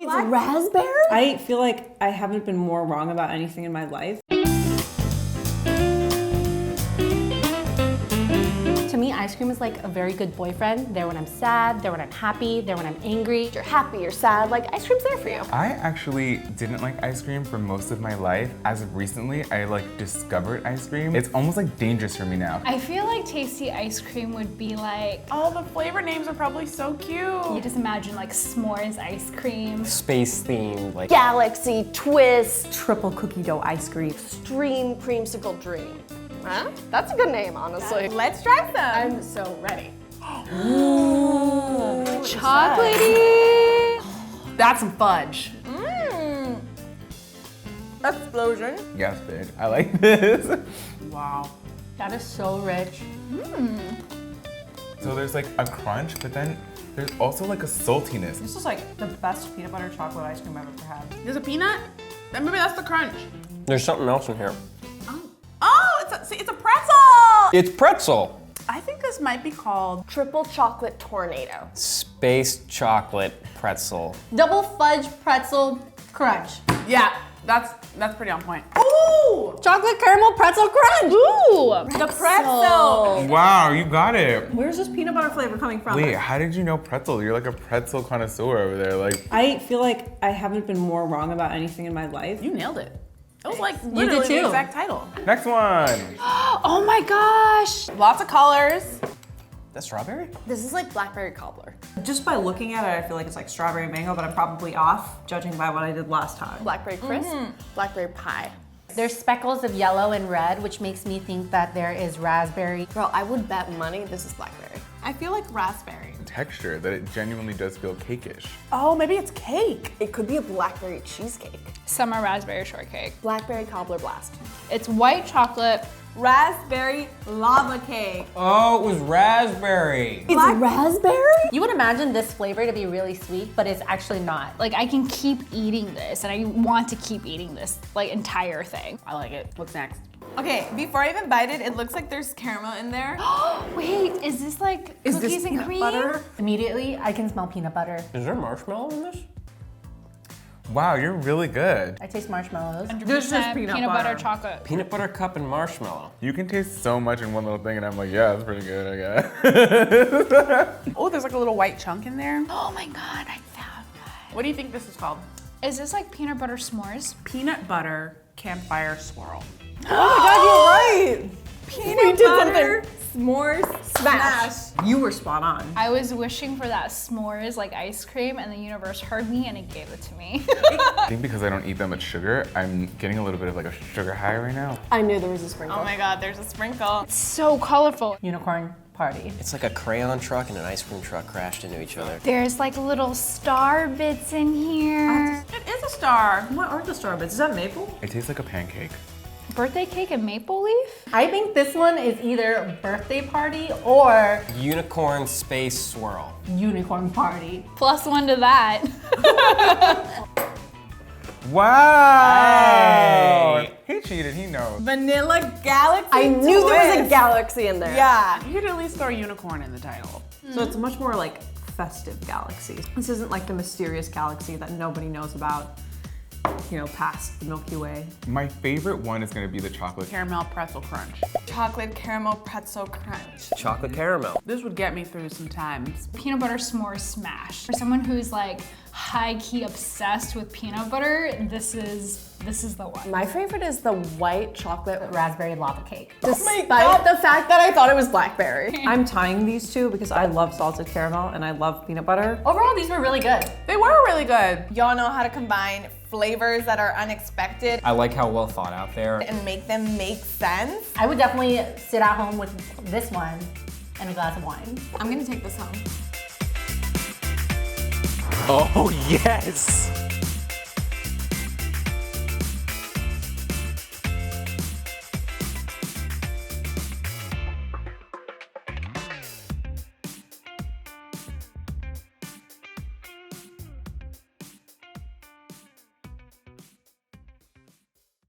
It's raspberry? I feel like I haven't been more wrong about anything in my life. To me, ice cream is like a very good boyfriend. There when I'm sad, there when I'm happy, there when I'm angry. You're happy, you're sad, like ice cream's there for you. I actually didn't like ice cream for most of my life. As of recently, I discovered ice cream. It's almost like dangerous for me now. I feel like tasty ice cream would be like, Oh, the flavor names are probably so cute. you just imagine like s'mores ice cream. Space themed, like Galaxy, twist, Triple cookie dough ice cream. stream, creamsicle dream. Huh? That's a good name, honestly. Let's try some. I'm so ready. Chocolatey. That's some fudge. Explosion. Yes, bitch. I like this. Wow. That is so rich. So there's like a crunch, but then there's also like a saltiness. This is like the best peanut butter chocolate ice cream I've ever had. There's a peanut? Then maybe that's the crunch. there's something else in here. Oh, it's a pretzel! It's pretzel. I think this might be called Triple chocolate tornado. Space chocolate pretzel. Double fudge pretzel crunch. Yeah, that's pretty on point. Ooh! Chocolate caramel pretzel crunch. Ooh. The pretzel! Wow, you got it. Where's this peanut butter flavor coming from? Wait, how did you know pretzel? You're like a pretzel connoisseur over there. Like, I feel like I haven't been more wrong about anything in my life. You nailed it. It was like literally the exact title. next one. Oh my gosh. Lots of colors. That's strawberry? This is like Blackberry Cobbler. Just by looking at it, I feel like it's like strawberry mango, but I'm probably off, judging by what I did last time. Blackberry crisp, blackberry pie. There's speckles of yellow and red, which makes me think that there is raspberry. Girl, I would bet money this is blackberry. I feel like raspberry. Texture that it genuinely does feel cakeish. Oh, maybe it's cake. It could be a blackberry cheesecake. Summer raspberry shortcake. Blackberry cobbler blast. It's white chocolate. Raspberry lava cake. Oh, it was raspberry. It's raspberry? You would imagine this flavor to be really sweet, but it's actually not. Like I can keep eating this and I want to keep eating this like entire thing. I like it. What's next? Okay, before I even bite it, it looks like there's caramel in there. Wait, is this like cookies and cream? Butter? Immediately, I can smell peanut butter. Is there marshmallow in this? Wow, you're really good. I taste marshmallows. 100% This is peanut butter butter. chocolate. Peanut butter cup and marshmallow. You can taste so much in one little thing, and I'm like, yeah, that's pretty good, I guess. Oh, there's like a little white chunk in there. Oh my god, I found one. What do you think this is called? Is this like peanut butter s'mores? Peanut butter campfire swirl. Oh my god, you're right! Peanut butter, s'mores, Smash. You were spot on. I was wishing for that s'mores like ice cream and the universe heard me and it gave it to me. I think because I don't eat that much sugar, I'm getting a little bit of like a sugar high right now. I knew there was a sprinkle. Oh my god, there's a sprinkle. So colorful. Unicorn party. It's like a crayon truck and an ice cream truck crashed into each other. There's like little star bits in here. It is a star. What are the star bits? Is that maple? It tastes like a pancake. Birthday cake and maple leaf? I think this one is either birthday party or Unicorn space swirl. unicorn party. +1 to that. Wow! Hey. He cheated, he knows. Vanilla Galaxy I knew there was a twist. galaxy in there. Yeah, you could at least throw unicorn in the title. So it's much more like festive galaxy. This isn't like the mysterious galaxy that nobody knows about, you know, past the Milky Way. My favorite one is gonna be the chocolate. Caramel pretzel crunch. Chocolate caramel pretzel crunch. Chocolate caramel. This would get me through some times. Peanut butter s'mores smash. For someone who's like high-key obsessed with peanut butter, this is the one. My favorite is the white chocolate Raspberry lava cake. despite the fact that I thought it was blackberry. I'm tying these two because I love salted caramel and I love peanut butter. Overall, these were really good. They were really good. Y'all know how to combine flavors that are unexpected I like how well thought out there. and make them make sense. I would definitely sit at home with this one and a glass of wine. I'm gonna take this home. Oh, yes!